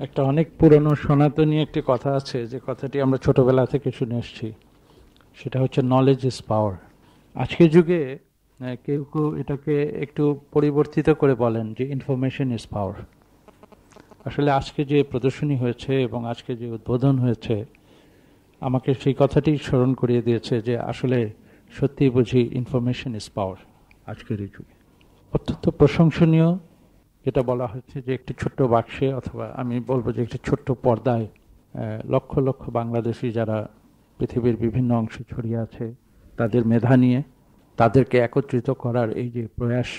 একটা অনেক পুরনো সনাতনী একটি কথা আছে, যে কথাটি আমরা ছোটবেলা থেকে শুনে এসেছি। সেটা হচ্ছে নলেজ ইজ পাওয়ার। আজকের যুগে কেউ কেউ এটাকে একটু পরিবর্তিত করে বলেন যে ইনফরমেশন ইজ পাওয়ার। আসলে আজকে যে প্রদর্শনী হয়েছে এবং আজকে যে উদ্বোধন হয়েছে আমাকে সেই কথাটি স্মরণ করিয়ে দিয়েছে যে আসলে সত্যি বুঝি ইনফরমেশন ইজ পাওয়ার আজকের এই যুগে। অত্যন্ত প্রশংসনীয় যেটা বলা হচ্ছে যে একটি ছোট্ট বাক্সে, অথবা আমি বলবো যে একটি ছোট্ট পর্দায় লক্ষ লক্ষ বাংলাদেশি যারা পৃথিবীর বিভিন্ন অংশে ছড়িয়ে আছে তাদের মেধা নিয়ে তাদেরকে একত্রিত করার এই যে প্রয়াস,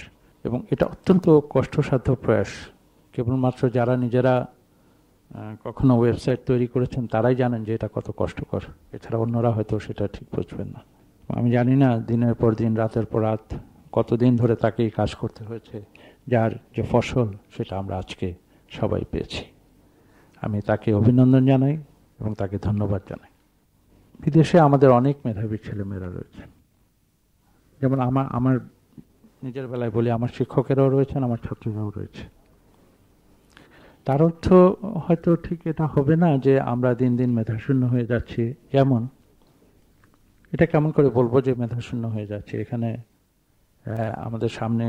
এবং এটা অত্যন্ত কষ্টসাধ্য প্রয়াস। কেবলমাত্র যারা নিজেরা কখনো ওয়েবসাইট তৈরি করেছেন তারাই জানেন যে এটা কত কষ্টকর, এছাড়া অন্যরা হয়তো সেটা ঠিক বুঝবেন না। আমি জানি না দিনের পর দিন রাতের পর রাত কতদিন ধরে তাকে এই কাজ করতে হয়েছে, যার যে ফসল সেটা আমরা আজকে সবাই পেয়েছি। আমি তাকে অভিনন্দন জানাই এবং তাকে ধন্যবাদ জানাই। বিদেশে আমাদের অনেক মেধাবী ছেলেমেয়েরা রয়েছে, যেমন আমার নিজের বেলায় বলি, আমার শিক্ষকেরাও রয়েছেন, আমার ছাত্ররাও রয়েছে। তার অর্থ হয়তো ঠিক এটা হবে না যে আমরা দিন দিন মেধাশূন্য হয়ে যাচ্ছি। যেমন এটা কেমন করে বলবো যে মেধাশূন্য হয়ে যাচ্ছে? এখানে আমাদের সামনে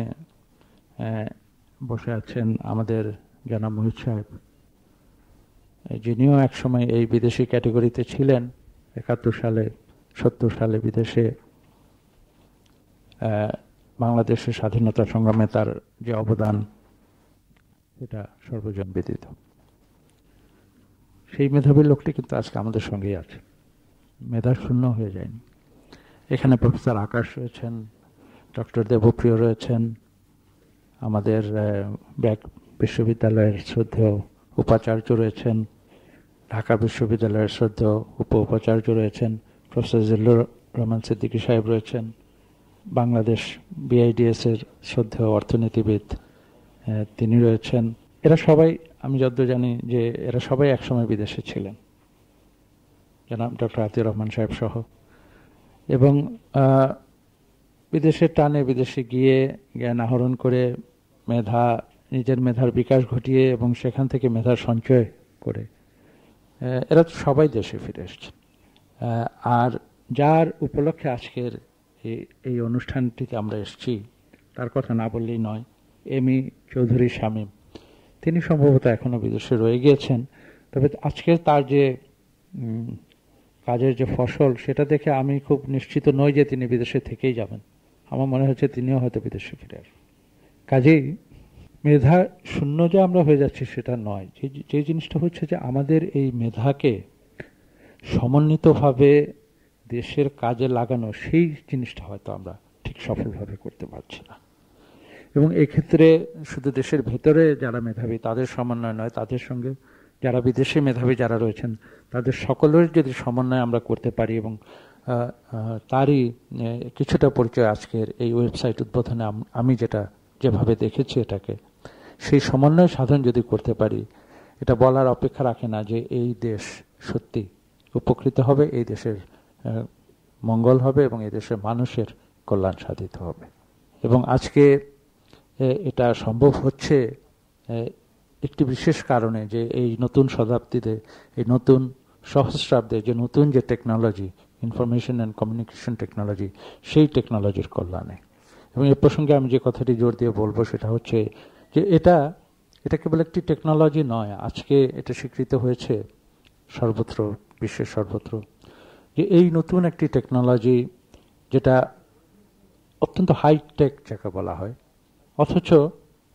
বসে আছেন আমাদের জনাব মুহিত সাহেব, যিনিও একসময় এই বিদেশি ক্যাটেগরিতে ছিলেন। 71 সালে 70 সালে বিদেশে বাংলাদেশের স্বাধীনতা সংগ্রামে তার যে অবদান এটা সর্বজন বিদিত। সেই মেধাবী লোকটি কিন্তু আজকে আমাদের সঙ্গেই আছে, মেধা শূন্য হয়ে যায়নি। এখানে প্রফেসর আকাশ রয়েছেন, ডক্টর দেবপ্রিয় রয়েছেন, আমাদের ব্র্যাক বিশ্ববিদ্যালয়ের শ্রদ্ধেয় উপাচার্য রয়েছেন, ঢাকা বিশ্ববিদ্যালয়ের শ্রদ্ধেয় উপাচার্য রয়েছেন, প্রফেসর জিল্লুর রহমান সিদ্দিকী সাহেব রয়েছেন, বাংলাদেশ বিআইডিএস এর শ্রদ্ধেয় অর্থনীতিবিদ তিনি রয়েছেন। এরা সবাই, আমি যতদূর জানি যে এরা সবাই একসময় বিদেশে ছিলেন, জনাব ডক্টর আতিউর রহমান সাহেব সহ। এবং বিদেশের টানে বিদেশে গিয়ে জ্ঞান আহরণ করে নিজের মেধার বিকাশ ঘটিয়ে এবং সেখান থেকে মেধার সঞ্চয় করে এরা সবাই দেশে ফিরে এসছেন। আর যার উপলক্ষে আজকের এই অনুষ্ঠানটিতে আমরা এসেছি তার কথা না বললেই নয়। এমই চৌধুরী শামীম, তিনি সম্ভবত এখনো বিদেশে রয়ে গিয়েছেন, তবে আজকের তার যে কাজের যে ফসল সেটা দেখে আমি খুব নিশ্চিত নই যে তিনি বিদেশে থেকেই যাবেন। আমার মনে হচ্ছে তিনিও হয়তো বিদেশে ফিরে আসবেন। কাজেই মেধা শূন্য যে আমরা হয়ে যাচ্ছি সেটা নয়, যে জিনিসটা হচ্ছে যে আমাদের এই মেধাকে সমন্বিতভাবে দেশের কাজে লাগানো, সেই জিনিসটা হয়তো আমরা ঠিক সফলভাবে করতে পারছি না। এবং এক্ষেত্রে শুধু দেশের ভেতরে যারা মেধাবী তাদের সমন্বয় নয়, তাদের সঙ্গে যারা বিদেশে মেধাবী যারা রয়েছেন তাদের সকলের যদি সমন্বয় আমরা করতে পারি, এবং তারই কিছুটা পরিচয় আজকের এই ওয়েবসাইট উদ্বোধনে আমি যেভাবে দেখেছি এটাকে, সেই সমন্বয় সাধন যদি করতে পারি, এটা বলার অপেক্ষা রাখে না যে এই দেশ সত্যি উপকৃত হবে, এই দেশের মঙ্গল হবে এবং এই দেশের মানুষের কল্যাণ সাধিত হবে। এবং আজকে এটা সম্ভব হচ্ছে একটি বিশেষ কারণে, যে এই নতুন শতাব্দীতে, এই নতুন সহস্রাব্দে যে নতুন যে technology, information and communication technology, সেই টেকনোলজির কল্যাণে। এবং এ প্রসঙ্গে আমি যে কথাটি জোর দিয়ে বলবো সেটা হচ্ছে যে এটা কেবল একটি টেকনোলজি নয়, আজকে এটা স্বীকৃত হয়েছে সর্বত্র, বিশ্বের সর্বত্র, যে এই নতুন একটি টেকনোলজি যেটা অত্যন্ত হাইটেক যাকে বলা হয়, অথচ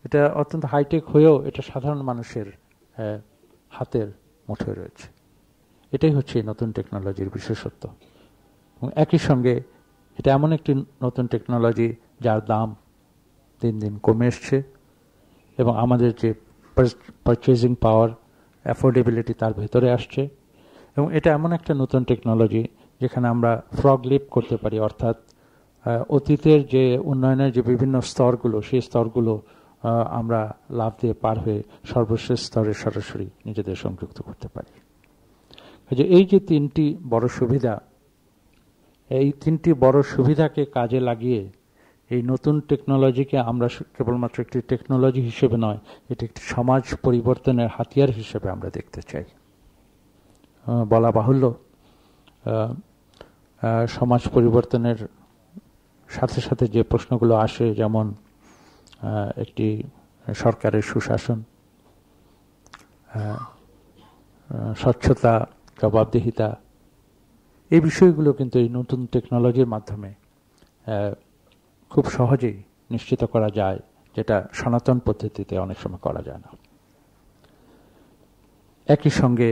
এটা অত্যন্ত হাইটেক হয়েও এটা সাধারণ মানুষের হাতের মুঠোয় রয়েছে। এটাই হচ্ছে নতুন টেকনোলজির বিশেষত্ব। এবং একই সঙ্গে এটা এমন একটি নতুন টেকনোলজি যার দাম দিন দিন কমে এসছে, এবং আমাদের যে পারচেজিং পাওয়ার, অ্যাফোর্ডেবিলিটি তার ভেতরে আসছে। এবং এটা এমন একটা নতুন টেকনোলজি যেখানে আমরা ফ্রগ লিপ করতে পারি, অর্থাৎ অতীতের যে উন্নয়নের যে বিভিন্ন স্তরগুলো, সেই স্তরগুলো আমরা লাভ দিয়ে পার হয়ে সর্বশেষ স্তরে সরাসরি নিজেদের সংযুক্ত করতে পারি। যে এই যে তিনটি বড় সুবিধা, এই তিনটি বড় সুবিধাকে কাজে লাগিয়ে এই নতুন টেকনোলজিকে আমরা কেবলমাত্র একটি টেকনোলজি হিসেবে নয়, এটি একটি সমাজ পরিবর্তনের হাতিয়ার হিসেবে আমরা দেখতে চাই। বলা বাহুল্য, সমাজ পরিবর্তনের সাথে সাথে যে প্রশ্নগুলো আসে, যেমন একটি সরকারের সুশাসন, স্বচ্ছতা, জবাবদিহিতা, এই বিষয়গুলো কিন্তু এই নতুন টেকনোলজির মাধ্যমে খুব সহজেই নিশ্চিত করা যায়, যেটা সনাতন পদ্ধতিতে অনেক সময় করা যায় না। একই সঙ্গে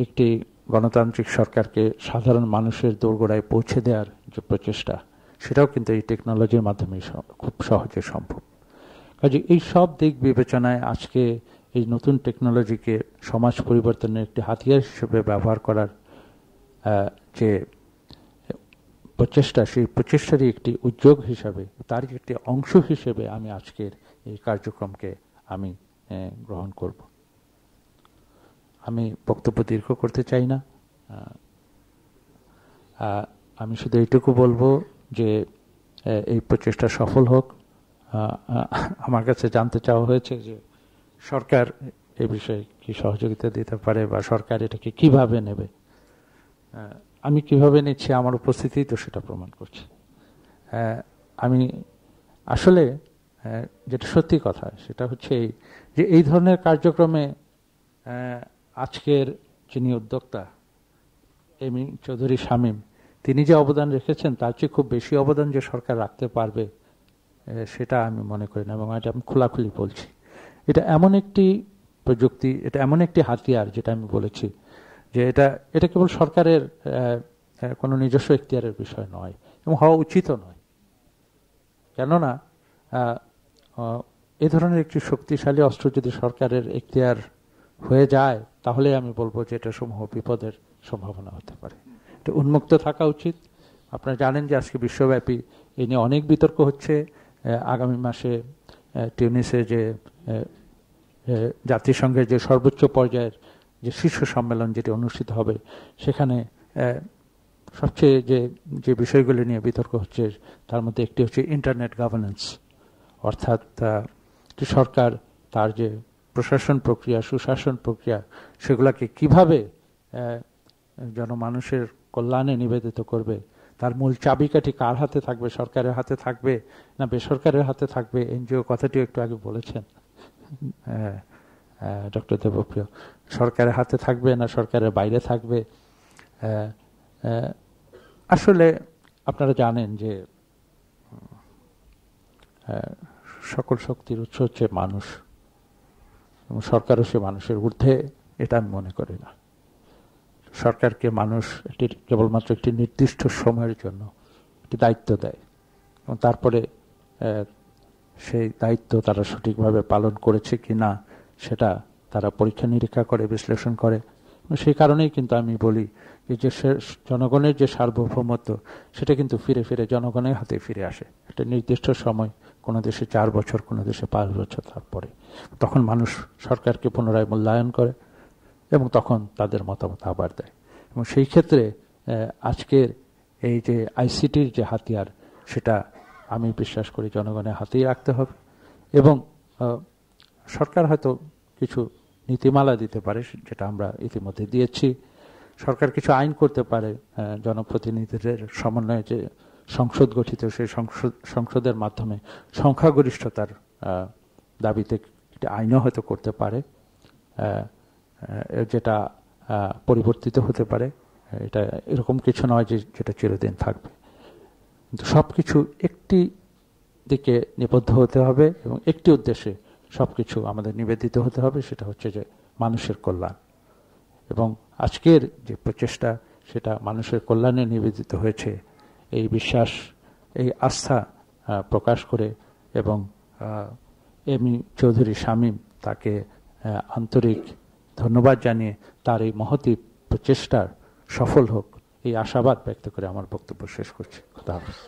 একটি গণতান্ত্রিক সরকারকে সাধারণ মানুষের দোরগোড়ায় পৌঁছে দেওয়ার যে প্রচেষ্টা, সেটাও কিন্তু এই টেকনোলজির মাধ্যমে খুব সহজে সম্ভব। কাজে এই সব দিক বিবেচনায় আজকে এই নতুন টেকনোলজিকে সমাজ পরিবর্তনের একটি হাতিয়ার হিসেবে ব্যবহার করার যে প্রচেষ্টা, সেই প্রচেষ্টারই একটি উদ্যোগ হিসাবে, তারই একটি অংশ হিসেবে আমি আজকের এই কার্যক্রমকে আমি গ্রহণ করব। আমি বক্তব্য দীর্ঘ করতে চাই না, আমি শুধু এইটুকু বলবো যে এই প্রচেষ্টা সফল হোক। আমার কাছে জানতে চাওয়া হয়েছে যে সরকার এ বিষয়ে কি সহযোগিতা দিতে পারে বা সরকার এটাকে কিভাবে নেবে। আমি কিভাবে নিচ্ছি, আমার উপস্থিতি তো সেটা প্রমাণ করছে। আমি আসলে যেটা সত্যি কথা সেটা হচ্ছে যে এই ধরনের কার্যক্রমে আজকের যিনি উদ্যোক্তা এম চৌধুরী শামীম, তিনি যে অবদান রেখেছেন তার চেয়ে খুব বেশি অবদান যে সরকার রাখতে পারবে সেটা আমি মনে করি না, এবং এটা আমি খোলাখুলি বলছি। এটা এমন একটি প্রযুক্তি, এটা এমন একটি হাতিয়ার, যেটা আমি বলেছি যে এটা কেবল সরকারের কোনো নিজস্ব এখতিয়ারের বিষয় নয় এবং হওয়া উচিতও নয়। কেননা এ ধরনের একটি শক্তিশালী অস্ত্র যদি সরকারের এখতিয়ার হয়ে যায়, তাহলে আমি বলবো যে এটা সমূহ বিপদের সম্ভাবনা হতে পারে। এটা উন্মুক্ত থাকা উচিত। আপনারা জানেন যে আজকে বিশ্বব্যাপী এ নিয়ে অনেক বিতর্ক হচ্ছে। আগামী মাসে টিউনিসে যে জাতিসংঘের যে সর্বোচ্চ পর্যায়ের যে শীর্ষ সম্মেলন যেটি অনুষ্ঠিত হবে, সেখানে সবচেয়ে যে বিষয়গুলি নিয়ে বিতর্ক হচ্ছে তার মধ্যে একটি হচ্ছে ইন্টারনেট গভর্নেন্স, অর্থাৎ সরকার তার যে প্রশাসন প্রক্রিয়া, সুশাসন প্রক্রিয়া, সেগুলোকে কিভাবে জনমানুষের কল্যাণে নিবেদিত করবে, তার মূল চাবিকাঠি কার হাতে থাকবে, সরকারের হাতে থাকবে না বেসরকারের হাতে থাকবে। এনজিও কথাটিও একটু আগে বলেছেন ডক্টর দেবপ্রিয়, সরকারের হাতে থাকবে না সরকারের বাইরে থাকবে। আসলে আপনারা জানেন যে সকল শক্তির উৎস হচ্ছে মানুষ, এবং সরকারও সে মানুষের ঊর্ধ্বে, এটা আমি মনে করি না। সরকারকে মানুষ কেবলমাত্র একটি নির্দিষ্ট সময়ের জন্য একটি দায়িত্ব দেয়, এবং তারপরে সেই দায়িত্ব তারা সঠিকভাবে পালন করেছে কি না সেটা তারা পরীক্ষা নিরীক্ষা করে, বিশ্লেষণ করে। সেই কারণেই কিন্তু আমি বলি যে জনগণের যে সার্বভৌমত্ব, সেটা কিন্তু ফিরে ফিরে জনগণের হাতে ফিরে আসে একটা নির্দিষ্ট সময়, কোনো দেশে 4 বছর, কোনো দেশে 5 বছর, তারপরে তখন মানুষ সরকারকে পুনরায় মূল্যায়ন করে এবং তখন তাদের মতামত আবার দেয়। এবং সেই ক্ষেত্রে আজকের এই যে আইসিটির যে হাতিয়ার, সেটা আমি বিশ্বাস করি জনগণের হাতেই রাখতে হবে। এবং সরকার হয়তো কিছু নীতিমালা দিতে পারে, যেটা আমরা ইতিমধ্যে দিয়েছি। সরকার কিছু আইন করতে পারে, জনপ্রতিনিধিদের সমন্বয়ে যে সংসদ গঠিত, সেই সংসদের মাধ্যমে সংখ্যাগরিষ্ঠতার দাবিতে একটি আইনও হয়তো করতে পারে, যেটা পরিবর্তিত হতে পারে। এটা এরকম কিছু নয় যে যেটা চিরদিন থাকবে, কিন্তু সবকিছু একটি দিকে নিবদ্ধ হতে হবে এবং একটি উদ্দেশ্যে সবকিছু আমাদের নিবেদিত হতে হবে, সেটা হচ্ছে যে মানুষের কল্যাণ। এবং আজকের যে প্রচেষ্টা, সেটা মানুষের কল্যাণে নিবেদিত হয়েছে, এই বিশ্বাস, এই আস্থা প্রকাশ করে এবং এম চৌধুরী শামীম, তাকে আন্তরিক ধন্যবাদ জানিয়ে তার এই মহতী প্রচেষ্টার সফল হোক, এই আশাবাদ ব্যক্ত করে আমার বক্তব্য শেষ করছি। খোদা হাফেজ।